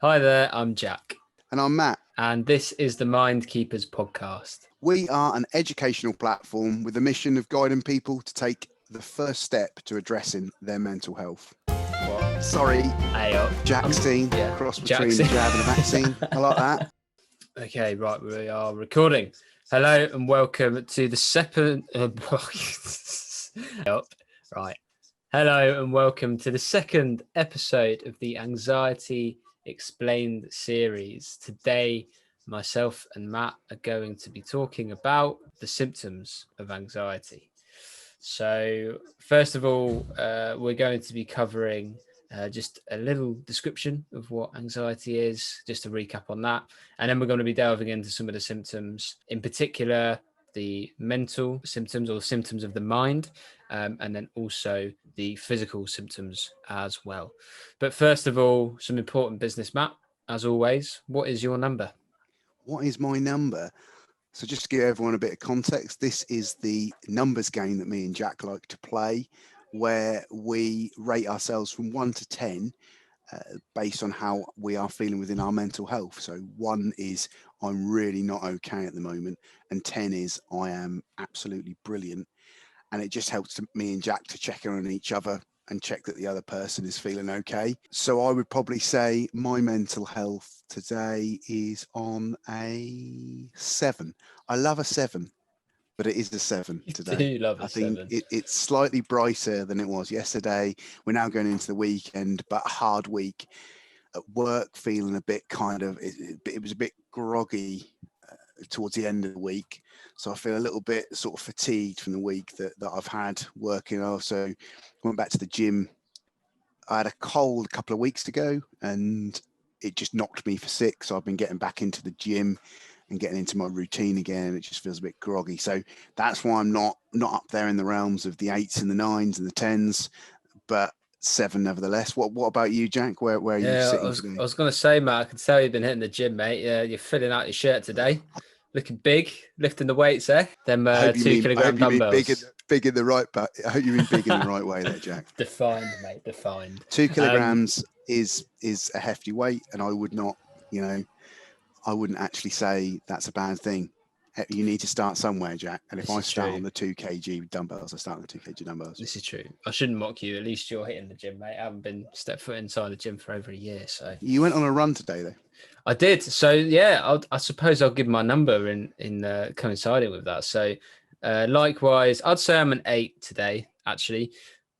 Hi there, I'm Jack. And I'm Matt. And this is the MindKeepers podcast. We are an educational platform with the mission of guiding people to take the first step to addressing their mental health. What? Sorry, Jackstein, cross between a jab and a vaccine. I like that. Okay, right, we are recording. Hello and welcome to the second... Right. Hello and welcome to the second episode of the Anxiety Explained series. Today, myself and Matt are going to be talking about the symptoms of anxiety. So, first of all, we're going to be covering just a little description of what anxiety is, just to recap on that. And then we're going to be delving into some of the symptoms, in particular, the mental symptoms or symptoms of the mind, and then also the physical symptoms as well. But first of all, some important business, Matt. As always, what is your number? What is my number? So just to give everyone a bit of context, this is the numbers game that me and Jack like to play, where we rate ourselves from 1 to 10 based on how we are feeling within our mental health. So 1 is I'm really not okay at the moment, and 10 is I am absolutely brilliant. And it just helps me and Jack to check in on each other and check that the other person is feeling okay. So I would probably say my mental health today is on a 7. I love a 7, but it is a 7 today. You do love a 7. I think it's slightly brighter than it was yesterday. We're now going into the weekend, but a hard week at work, feeling a bit it was a bit groggy towards the end of the week. So I feel a little bit sort of fatigued from the week that I've had working. Also went back to the gym. I had a cold a couple of weeks ago and it just knocked me for 6. So I've been getting back into the gym and getting into my routine again. It just feels a bit groggy. So that's why I'm not up there in the realms of the 8s and the 9s and the 10s, but 7 nevertheless. What about you, Jack? Where are you sitting today? I was going to say, Matt, I can tell you've been hitting the gym, mate. Yeah, you're filling out your shirt today. Looking big, lifting the weights, eh? Them 2 kilogram dumbbells. Big in the right, but I hope you mean big in the right way there, Jack. Defined, mate, defined. 2 kilograms is a hefty weight, and I would not, I wouldn't actually say that's a bad thing. You need to start somewhere, Jack. And if I start on the 2 kg dumbbells, I start on the 2 kg dumbbells. This is true. I shouldn't mock you. At least you're hitting the gym, mate. I haven't been step foot inside the gym for over a year. So you went on a run today, though. I did. So yeah, I suppose I'll give my number in coinciding with that. So likewise, I'd say I'm an 8 today, actually,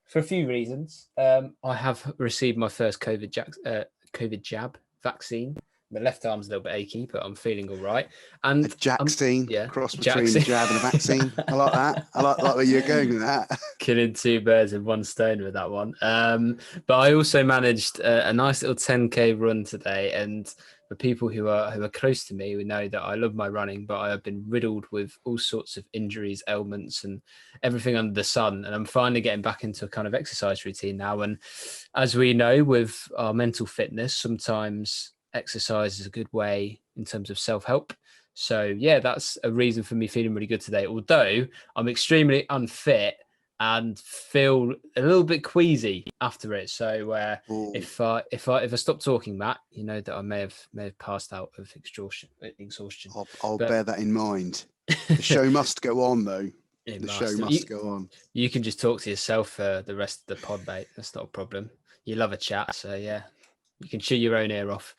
for a few reasons. I have received my first COVID jab vaccine. My left arm's a little bit achy, but I'm feeling all right. And a Jackstein, cross between a jab and a vaccine. I like that. I like where you're going with that. Killing 2 birds with 1 stone with that one. But I also managed a nice little 10K run today. And for people who are close to me, who know that I love my running, but I have been riddled with all sorts of injuries, ailments, and everything under the sun. And I'm finally getting back into a kind of exercise routine now. And as we know, with our mental fitness, sometimes exercise is a good way in terms of self-help. So yeah, that's a reason for me feeling really good today, although I'm extremely unfit and feel a little bit queasy after it. So if I stop talking, Matt, you know that I may have passed out of exhaustion. I'll bear that in mind. The show must go on, though. Show must go on. You can just talk to yourself for the rest of the pod, mate. That's not a problem. You love a chat, so yeah. You can chew your own ear off.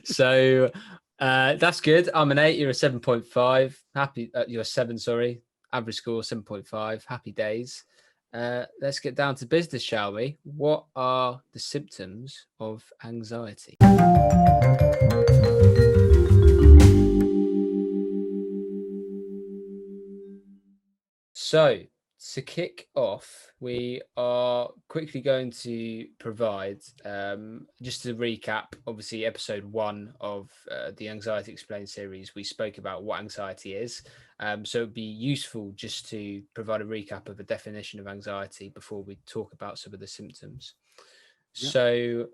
So that's good. I'm an 8. You're a 7.5. Happy. You're a 7. Sorry. Average score 7.5. Happy days. Let's get down to business, shall we? What are the symptoms of anxiety? So, to kick off, we are quickly going to provide, just to recap, obviously episode 1 of the Anxiety Explained series, we spoke about what anxiety is. So it'd be useful just to provide a recap of a definition of anxiety before we talk about some of the symptoms. Yep. So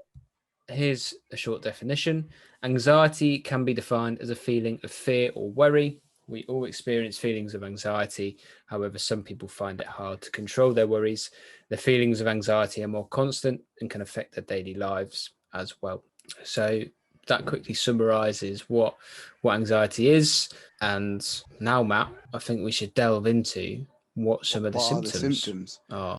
here's a short definition. Anxiety can be defined as a feeling of fear or worry. We all experience feelings of anxiety. However, some people find it hard to control their worries. The feelings of anxiety are more constant and can affect their daily lives. as well. So that quickly summarizes what anxiety is. And now, Matt, I think we should delve into what some of the symptoms are.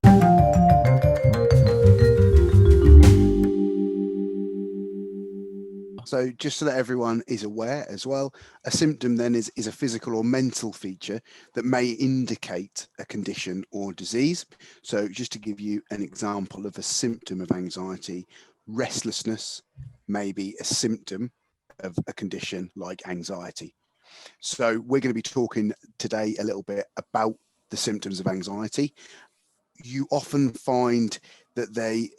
So just so that everyone is aware as well, a symptom then is a physical or mental feature that may indicate a condition or disease. So just to give you an example of a symptom of anxiety, restlessness may be a symptom of a condition like anxiety. So we're going to be talking today a little bit about the symptoms of anxiety. You often find that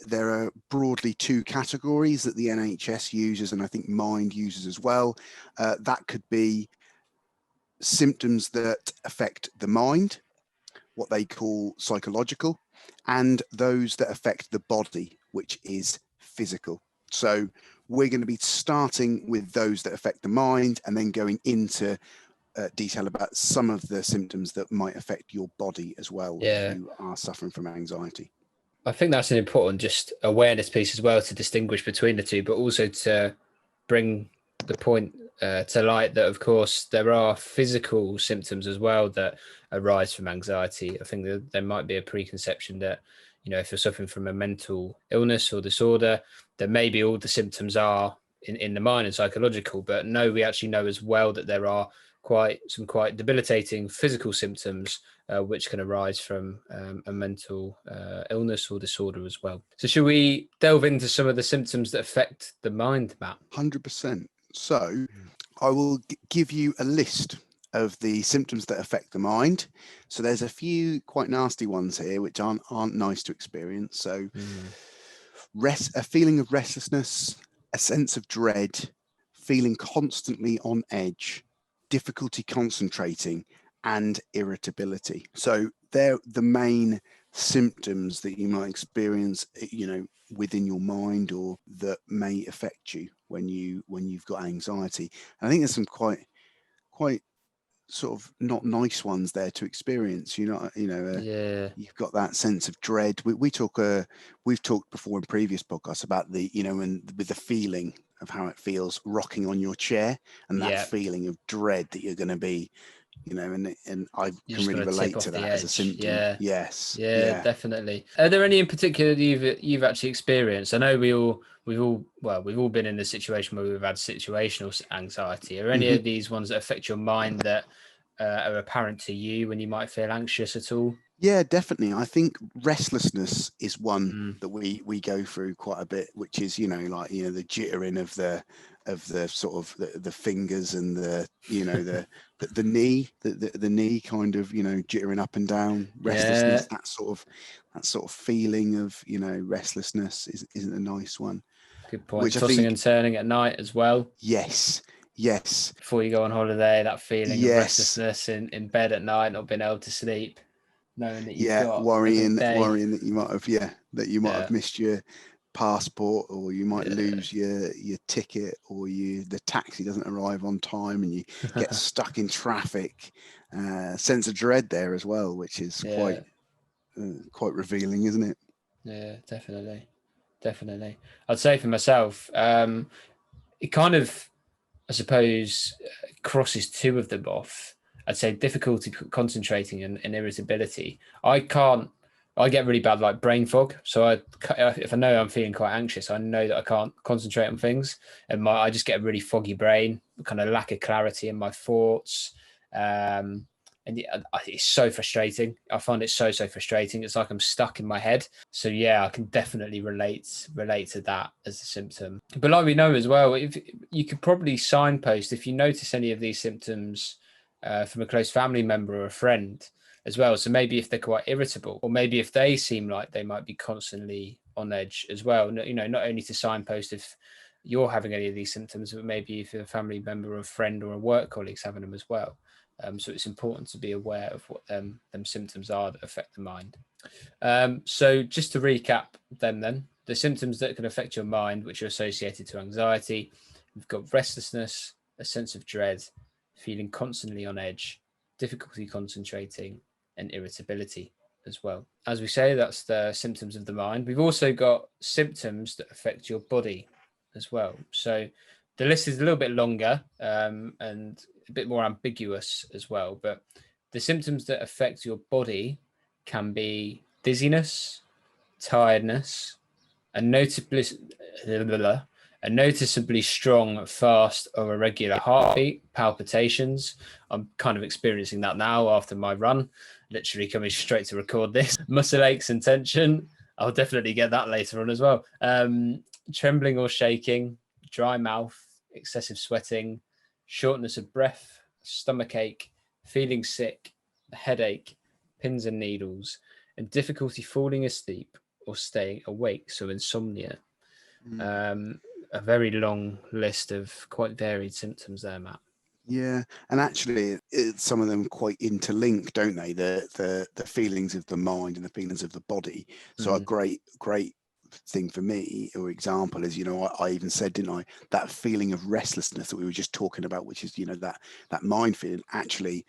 there are broadly two categories that the NHS uses, and I think Mind uses as well. That could be symptoms that affect the mind, what they call psychological, and those that affect the body, which is physical. So we're going to be starting with those that affect the mind and then going into detail about some of the symptoms that might affect your body as well if you are suffering from anxiety. I think that's an important just awareness piece as well, to distinguish between the two, but also to bring the point to light that, of course, there are physical symptoms as well that arise from anxiety. I think that there might be a preconception that, if you're suffering from a mental illness or disorder, that maybe all the symptoms are in the mind and psychological. But no, we actually know as well that there are some quite debilitating physical symptoms which can arise from a mental illness or disorder as well. So should we delve into some of the symptoms that affect the mind, Matt? 100%. So I will give you a list of the symptoms that affect the mind. So there's a few quite nasty ones here which aren't nice to experience. So a feeling of restlessness, a sense of dread, feeling constantly on edge, difficulty concentrating, and irritability. So they're the main symptoms that you might experience, within your mind, or that may affect you when you've got anxiety. And I think there's some quite sort of not nice ones there to experience. You've got that sense of dread. We've talked before in previous podcasts about and with the feeling of how it feels rocking on your chair, and that feeling of dread that you're going to be, and I can really relate to that as a symptom. Yeah. Yes. Yeah, definitely. Are there any in particular that you've actually experienced? I know we've all been in a situation where we've had situational anxiety. Are any of these ones that affect your mind that are apparent to you when you might feel anxious at all? Yeah, definitely. I think restlessness is one that we go through quite a bit, which is, the jittering of the sort of the fingers and the knee, the knee kind of, jittering up and down, restlessness, that sort of feeling of, restlessness isn't a nice one. Good point. Tossing and turning at night as well. Yes. Before you go on holiday, that feeling of restlessness in bed at night, not being able to sleep, knowing that you've got worrying that you might have missed your passport, or you might lose your ticket, or the taxi doesn't arrive on time and you get stuck in traffic. Sense of dread there as well, which is quite revealing, isn't it? Yeah, definitely. I'd say for myself, it kind of, I suppose, crosses two of them off. I'd say difficulty concentrating and irritability. I get really bad like brain fog. So if I know I'm feeling quite anxious, I know that I can't concentrate on things, and I just get a really foggy brain, kind of lack of clarity in my thoughts. And it's so frustrating. I find it so frustrating. It's like I'm stuck in my head. So yeah, I can definitely relate to that as a symptom. But like we know as well, if you could probably signpost if you notice any of these symptoms from a close family member or a friend as well. So maybe if they're quite irritable, or maybe if they seem like they might be constantly on edge as well, not only to signpost if you're having any of these symptoms, but maybe if a family member or a friend or a work colleague's having them as well. So it's important to be aware of what them symptoms are that affect the mind. So just to recap then, the symptoms that can affect your mind, which are associated to anxiety, we've got restlessness, a sense of dread, feeling constantly on edge, difficulty concentrating, and irritability as well. As we say, that's the symptoms of the mind. We've also got symptoms that affect your body. as well. So the list is a little bit longer and a bit more ambiguous as well. But the symptoms that affect your body can be dizziness, tiredness, a noticeably strong, fast, or irregular heartbeat, palpitations. I'm kind of experiencing that now after my run, literally coming straight to record this. Muscle aches and tension. I'll definitely get that later on as well. Trembling or shaking, dry mouth, excessive sweating, shortness of breath, stomach ache, feeling sick, headache, pins and needles, and difficulty falling asleep or staying awake, so insomnia. A very long list of quite varied symptoms there, Matt. Yeah, and actually, some of them quite interlink, don't they? The feelings of the mind and the feelings of the body. So a great thing for me, or example, is, I even said, didn't I, that feeling of restlessness that we were just talking about, which is, that mind feeling. Actually,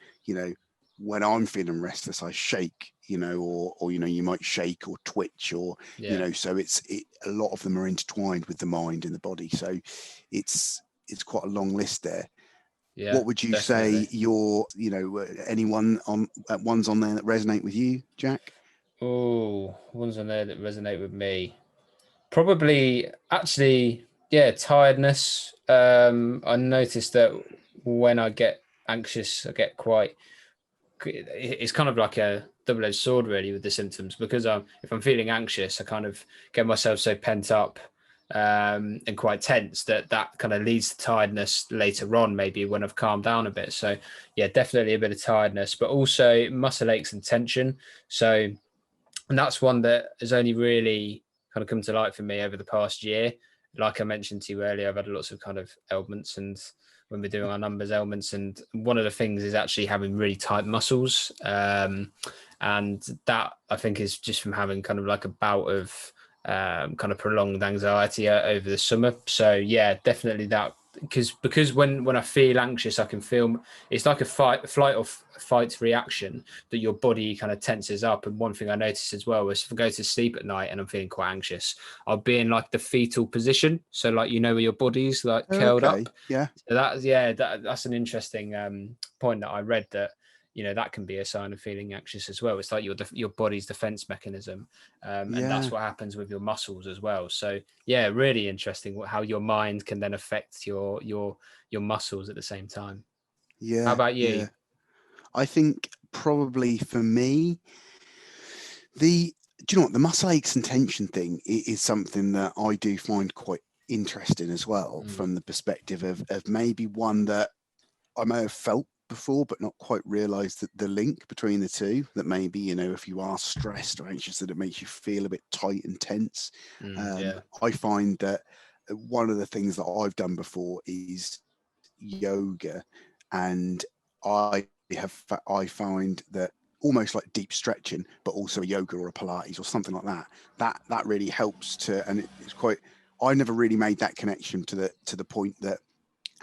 when I'm feeling restless, I shake, or you might shake or twitch, or so a lot of them are intertwined with the mind and the body. So it's quite a long list there. Yeah, what would you definitely say anyone ones on there that resonate with you, Jack? Oh, ones on there that resonate with me. Probably, actually, yeah, tiredness. I noticed that when I get anxious, I get quite. It's kind of like a double-edged sword, really, with the symptoms, because if I'm feeling anxious, I kind of get myself so pent up and quite tense that kind of leads to tiredness later on, maybe when I've calmed down a bit. So, yeah, definitely a bit of tiredness, but also muscle aches and tension. So, and that's one that has only really kind of come to light for me over the past year. Like I mentioned to you earlier, I've had lots of kind of ailments, and when we're doing our numbers ailments, and one of the things is actually having really tight muscles. And that, I think, is just from having kind of like a bout of kind of prolonged anxiety over the summer. So yeah, definitely that, because when I feel anxious, I can feel it's like a flight or fight reaction that your body kind of tenses up. And one thing I noticed as well was if I go to sleep at night and I'm feeling quite anxious, I'll be in like the fetal position. So like, where your body's like curled up. Yeah. So that's an interesting point that I read, that that can be a sign of feeling anxious as well. It's like your body's defense mechanism, and that's what happens with your muscles as well. So yeah, really interesting how your mind can then affect your muscles at the same time. Yeah. How about you? Yeah. I think probably for me, do you know what, the muscle aches and tension thing is something that I do find quite interesting as well, from the perspective of maybe one that I may have felt before, but not quite realised that the link between the two, that maybe, if you are stressed or anxious, that it makes you feel a bit tight and tense. I find that one of the things that I've done before is yoga, and I find that almost like deep stretching, but also a yoga or a Pilates or something like that really helps to, and it's quite, I never really made that connection to the point that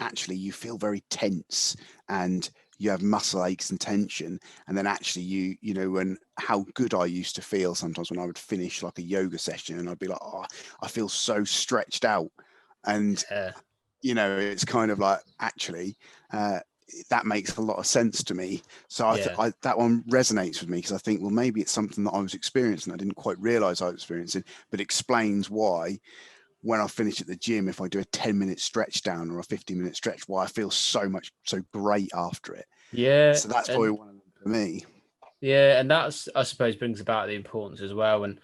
actually you feel very tense and you have muscle aches and tension, and then actually when how good I used to feel sometimes when I would finish like a yoga session and I'd be like, oh, I feel so stretched out, and it's kind of like, actually that makes a lot of sense to me. So I that one resonates with me, because I think, well, maybe it's something that I was experiencing I didn't quite realize I was experiencing, but explains why when I finish at the gym, if I do a 10-minute stretch down or a 15-minute stretch, why I feel so great after it. Yeah. So that's probably one of them for me. Yeah, and that's, I suppose, brings about the importance as well. And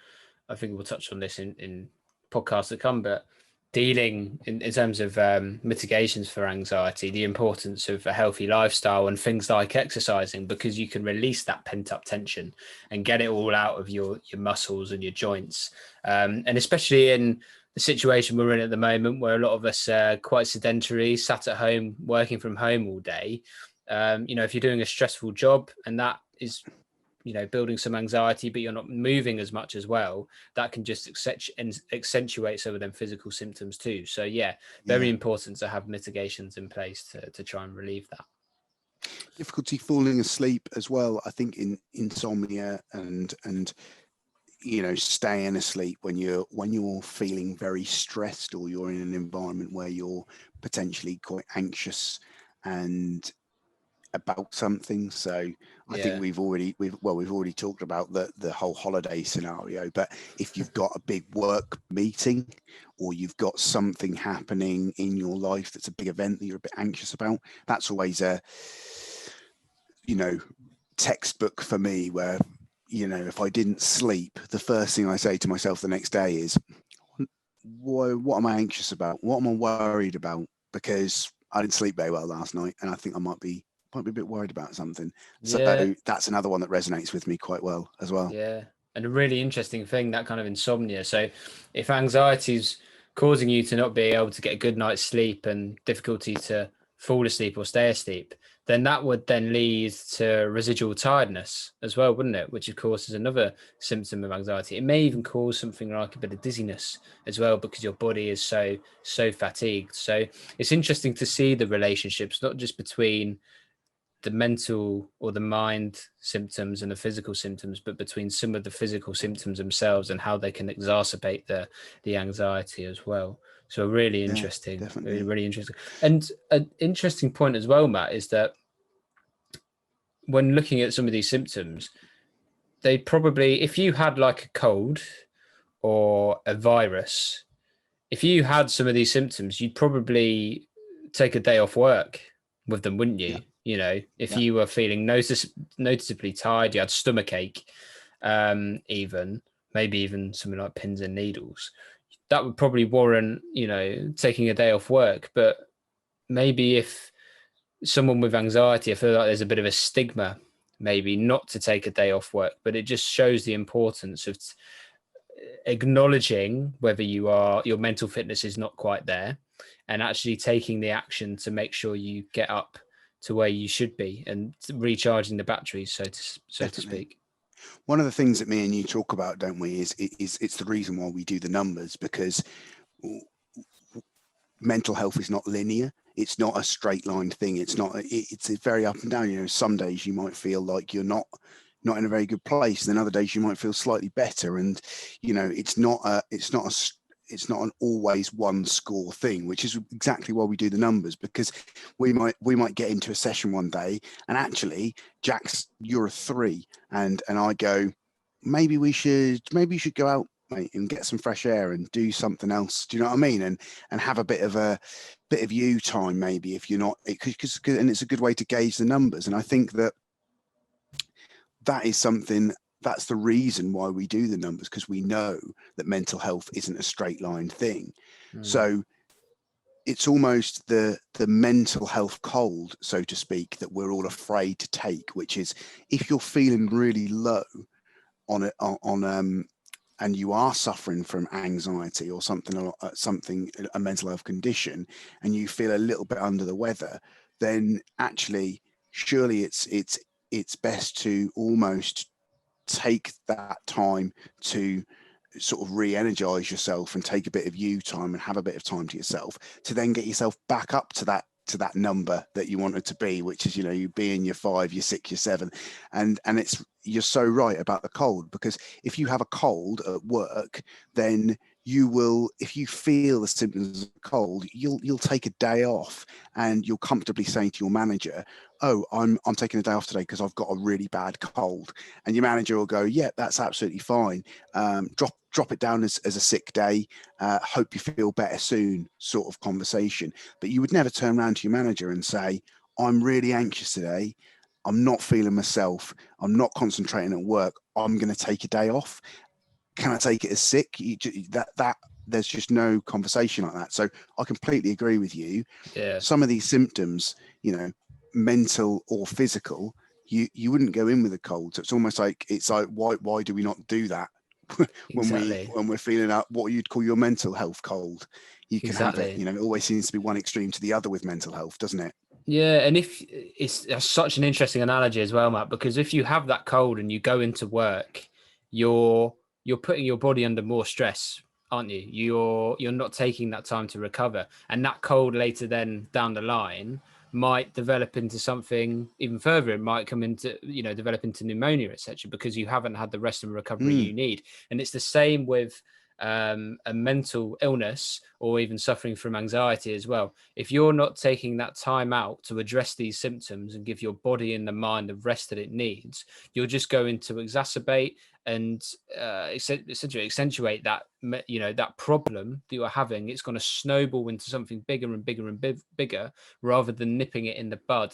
I think we'll touch on this in podcasts to come, but dealing in terms of mitigations for anxiety, the importance of a healthy lifestyle and things like exercising, because you can release that pent up tension and get it all out of your muscles and your joints. And especially in the situation we're in at the moment, where a lot of us are quite sedentary, sat at home, working from home all day. If you're doing a stressful job and that is building some anxiety, but you're not moving as much as well, that can just accentuate some of them physical symptoms too. So yeah, very important to have mitigations in place to try and relieve that. Difficulty falling asleep as well. I think in insomnia and staying asleep when you're feeling very stressed, or you're in an environment where you're potentially quite anxious and about something. So I think we've already talked about the whole holiday scenario, but if you've got a big work meeting, or you've got something happening in your life that's a big event that you're a bit anxious about, that's always a textbook for me, where if I didn't sleep, the first thing I say to myself the next day is, what am I anxious about? What am I worried about? Because I didn't sleep very well last night, and I think I might be a bit worried about something. So that's another one that resonates with me quite well as well. Yeah. And a really interesting thing, that kind of insomnia. So if anxiety's causing you to not be able to get a good night's sleep and difficulty to fall asleep or stay asleep, then that would then lead to residual tiredness as well, wouldn't it? Which of course is another symptom of anxiety. It may even cause something like a bit of dizziness as well, because your body is so fatigued. So it's interesting to see the relationships, not just between the mental or the mind symptoms and the physical symptoms, but between some of the physical symptoms themselves and how they can exacerbate the anxiety as well. So really interesting, really, really interesting. And an interesting point as well, Matt, is that when looking at some of these symptoms, they probably, if you had like a cold or a virus, if you had some of these symptoms, you'd probably take a day off work with them, wouldn't you? If you were feeling noticeably tired, you had stomach ache, even maybe even something like pins and needles, that would probably warrant, taking a day off work. But maybe if someone with anxiety, I feel like there's a bit of a stigma, maybe not to take a day off work, but it just shows the importance of acknowledging whether your mental fitness is not quite there, and actually taking the action to make sure you get up to where you should be and recharging the batteries, so to speak. One of the things that me and you talk about, don't we, is it's the reason why we do the numbers, because mental health is not linear. It's not a straight line thing. It's very up and down. Some days you might feel like you're not in a very good place, and then other days you might feel slightly better. And it's not an always one score thing, which is exactly why we do the numbers, because we might get into a session one day and actually, Jax, you're a 3, and I go, maybe you should go out, mate, and get some fresh air and do something else. Do you know what I mean? And have a bit of you time, maybe, if you're not, because and it's a good way to gauge the numbers. And I think that is something. That's the reason why we do the numbers, because we know that mental health isn't a straight line thing. So it's almost the mental health cold, so to speak, that we're all afraid to take, which is, if you're feeling really low and you are suffering from anxiety or something, a mental health condition, and you feel a little bit under the weather, then actually, surely it's best to almost take that time to sort of re-energize yourself and take a bit of you time and have a bit of time to yourself, to then get yourself back up to that number that you wanted to be, which is, you be in your 5, your 6, your 7. And you're so right about the cold, because if you have a cold at work, then you will, if you feel the symptoms of cold, you'll take a day off, and you'll comfortably say to your manager, oh, I'm taking a day off today because I've got a really bad cold. And your manager will go, yeah, that's absolutely fine. Drop it down as a sick day. Hope you feel better soon, sort of conversation. But you would never turn around to your manager and say, I'm really anxious today. I'm not feeling myself. I'm not concentrating at work. I'm going to take a day off. Can I take it as sick? There's just no conversation like that. So I completely agree with you. Yeah. Some of these symptoms, mental or physical, you wouldn't go in with a cold. So it's almost like, why do we not do that when we're feeling up what you'd call your mental health cold? You can have it. It always seems to be one extreme to the other with mental health, doesn't it? Yeah, and that's such an interesting analogy as well, Matt, because if you have that cold and you go into work, you're putting your body under more stress, aren't you? You're not taking that time to recover, and that cold later then down the line might develop into something even further. It might come into, develop into pneumonia, etc., because you haven't had the rest and recovery you need. And it's the same with a mental illness, or even suffering from anxiety as well. If you're not taking that time out to address these symptoms and give your body and the mind the rest that it needs, you're just going to exacerbate and essentially accentuate that, that problem that you're having. It's going to snowball into something bigger and bigger and bigger, rather than nipping it in the bud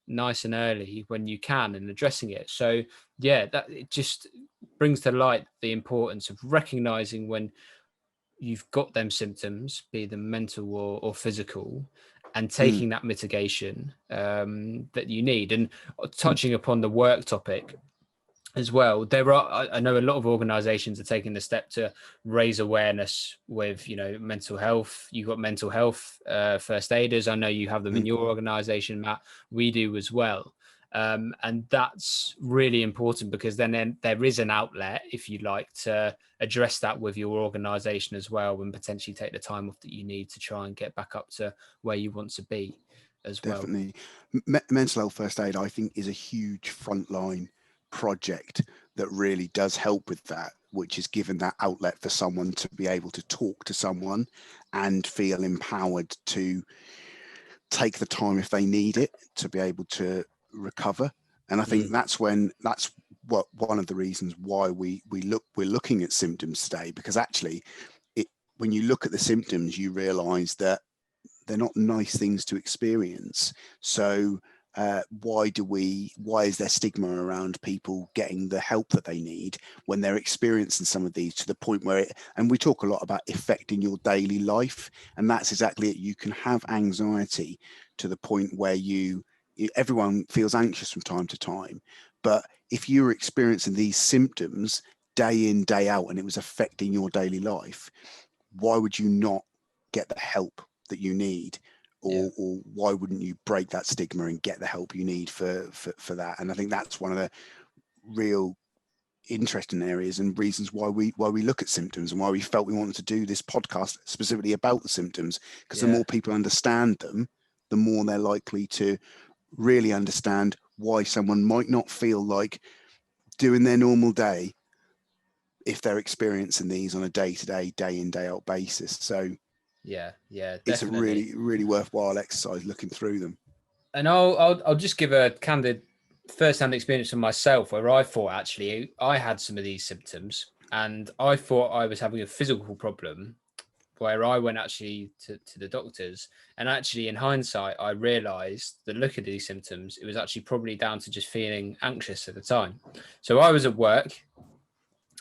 nice and early when you can and addressing it. So yeah, that it just brings to light the importance of recognizing when you've got them symptoms, be them mental or physical, and taking that mitigation that you need. And touching upon the work topic as well, I know a lot of organizations are taking the step to raise awareness with, mental health. You've got mental health first aiders. I know you have them in your organization, Matt. We do as well. And that's really important, because then there is an outlet, if you like, to address that with your organization as well, and potentially take the time off that you need to try and get back up to where you want to be as well. Definitely. Mental health first aid, I think, is a huge frontline project that really does help with that, which is given that outlet for someone to be able to talk to someone and feel empowered to take the time, if they need it, to be able to recover. And I think that's one of the reasons why we're looking at symptoms today, because actually when you look at the symptoms, you realize that they're not nice things to experience. So why is there stigma around people getting the help that they need when they're experiencing some of these, to the point where and we talk a lot about affecting your daily life, and that's exactly it. You can have anxiety to the point where everyone feels anxious from time to time, but if you're experiencing these symptoms day in, day out, and it was affecting your daily life, why would you not get the help that you need? Or why wouldn't you break that stigma and get the help you need for that? And I think that's one of the real interesting areas and reasons why we look at symptoms, and why we felt we wanted to do this podcast specifically about the symptoms, because the more people understand them, the more they're likely to really understand why someone might not feel like doing their normal day if they're experiencing these on a day-to-day, day-in, day-out basis. So yeah, definitely. It's a really, really worthwhile exercise looking through them. And I'll just give a candid first-hand experience from myself, where I thought actually I had some of these symptoms, and I thought I was having a physical problem, where I went actually to the doctors, and actually in hindsight, I realized that looking at these symptoms, it was actually probably down to just feeling anxious at the time. So I was at work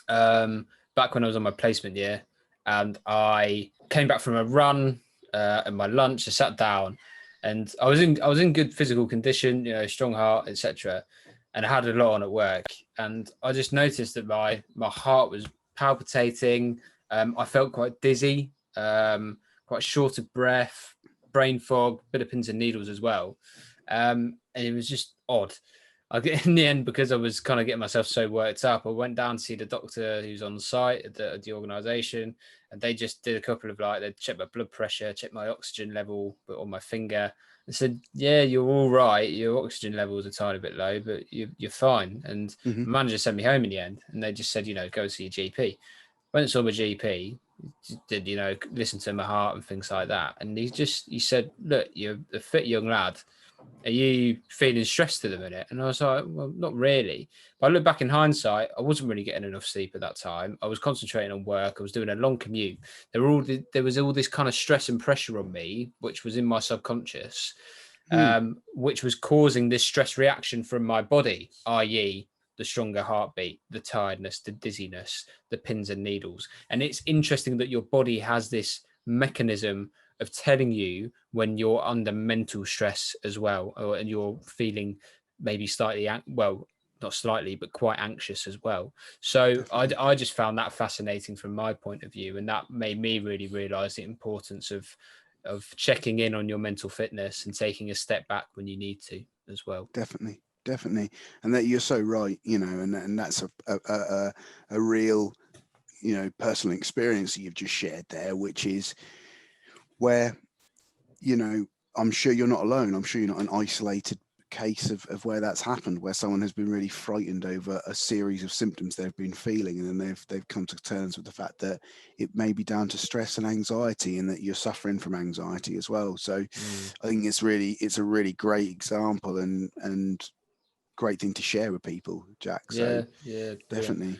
back when I was on my placement year, and I came back from a run and my lunch. I sat down, and I was in good physical condition, strong heart, etc. And I had a lot on at work, and I just noticed that my heart was palpitating. I felt quite dizzy, quite short of breath, brain fog, bit of pins and needles as well, and it was just odd. In the end, because I was kind of getting myself so worked up, I went down to see the doctor who's on site at the organisation, and they just did a couple of they checked my blood pressure, checked my oxygen level on my finger, and said, "Yeah, you're all right. Your oxygen level is a tiny bit low, but you're fine." And the manager sent me home in the end, and they just said, "Go see your GP." Went and saw my GP, did listen to my heart and things like that, and he said, "Look, you're a fit young lad. Are you feeling stressed at the minute?" And I was like, "Well, not really." But I look back in hindsight, I wasn't really getting enough sleep at that time. I was concentrating on work. I was doing a long commute. There was all this kind of stress and pressure on me, which was in my subconscious, which was causing this stress reaction from my body, i.e., the stronger heartbeat, the tiredness, the dizziness, the pins and needles. And it's interesting that your body has this mechanism of telling you when you're under mental stress as well, and you're feeling maybe slightly, well, not slightly, but quite anxious as well. So I just found that fascinating from my point of view, and that made me really realize the importance of checking in on your mental fitness and taking a step back when you need to as well. Definitely, and that you're so right, and that's a real, personal experience that you've just shared there, which is where, I'm sure you're not alone. I'm sure you're not an isolated case of where that's happened, where someone has been really frightened over a series of symptoms they've been feeling, and then they've come to terms with the fact that it may be down to stress and anxiety, and that you're suffering from anxiety as well. So I think it's a really great example and great thing to share with people, Jack. So Yeah, definitely.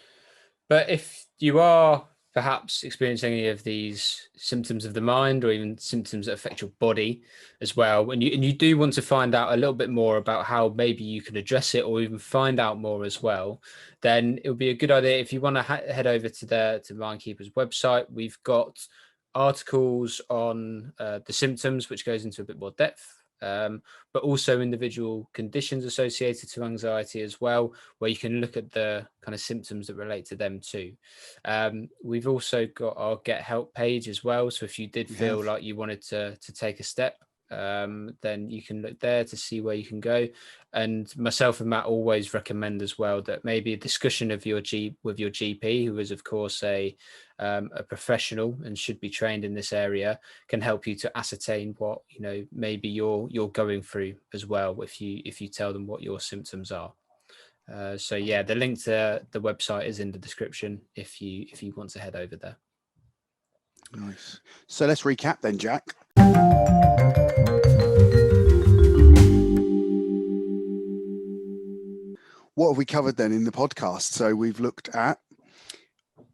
But if you are perhaps experiencing any of these symptoms of the mind, or even symptoms that affect your body as well, and you do want to find out a little bit more about how maybe you can address it, or even find out more as well, then it would be a good idea if you want to head over to MindKeepers website. We've got articles on the symptoms, which goes into a bit more depth. But also individual conditions associated to anxiety as well, where you can look at the kind of symptoms that relate to them too. We've also got our Get Help page as well. So if you did feel like you wanted to take a step, then you can look there to see where you can go. And myself and Matt always recommend as well that maybe a discussion of with your GP, who is of course a professional and should be trained in this area, can help you to ascertain what maybe you're going through as well, if you tell them what your symptoms are. So yeah, the link to the website is in the description if you want to head over there. Nice. So let's recap then, Jack. What have we covered then in the podcast? So we've looked at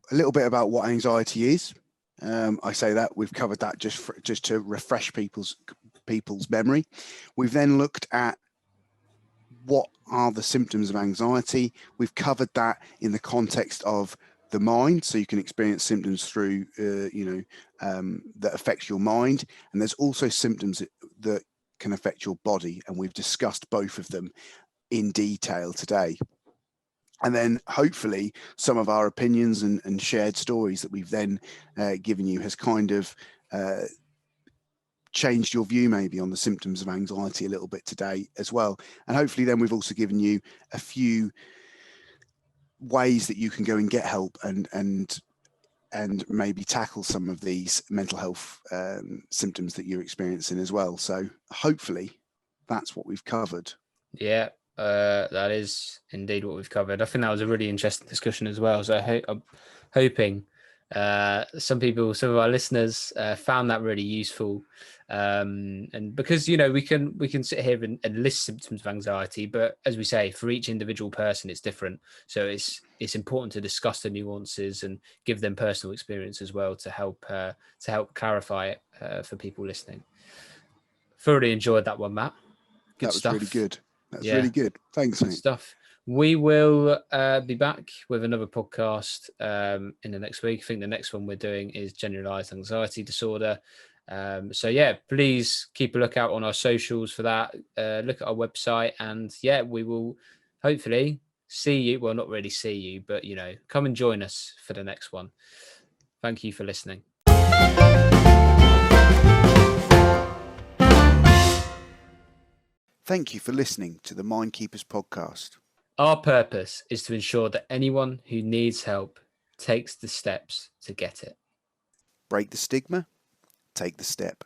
a little bit about what anxiety is. I say that we've covered that just to refresh people's memory. We've then looked at what are the symptoms of anxiety. We've covered that in the context of the mind, so you can experience symptoms through that affects your mind, and there's also symptoms that can affect your body, and we've discussed both of them in detail today. And then hopefully some of our opinions and shared stories that we've then given you has kind of changed your view maybe on the symptoms of anxiety a little bit today as well. And hopefully then we've also given you a few ways that you can go and get help and maybe tackle some of these mental health symptoms that you're experiencing as well. So hopefully that's what we've covered. Yeah, that is indeed what we've covered. I think that was a really interesting discussion as well. So I'm hoping some of our listeners found that really useful. And because we can sit here and list symptoms of anxiety, but as we say, for each individual person it's different. So it's important to discuss the nuances and give them personal experience as well to help clarify it for people listening. Thoroughly enjoyed that one, Matt. Good that was stuff. Really good. That's really good. Thanks, good mate. stuff. We will be back with another podcast in the next week. I think the next one we're doing is generalized anxiety disorder. So yeah, please keep a lookout on our socials for that. Look at our website, and yeah, we will hopefully see you. Well, not really see you, but come and join us for the next one. Thank you for listening. Thank you for listening to the MindKeepers podcast. Our purpose is to ensure that anyone who needs help takes the steps to get it. Break the stigma, take the step.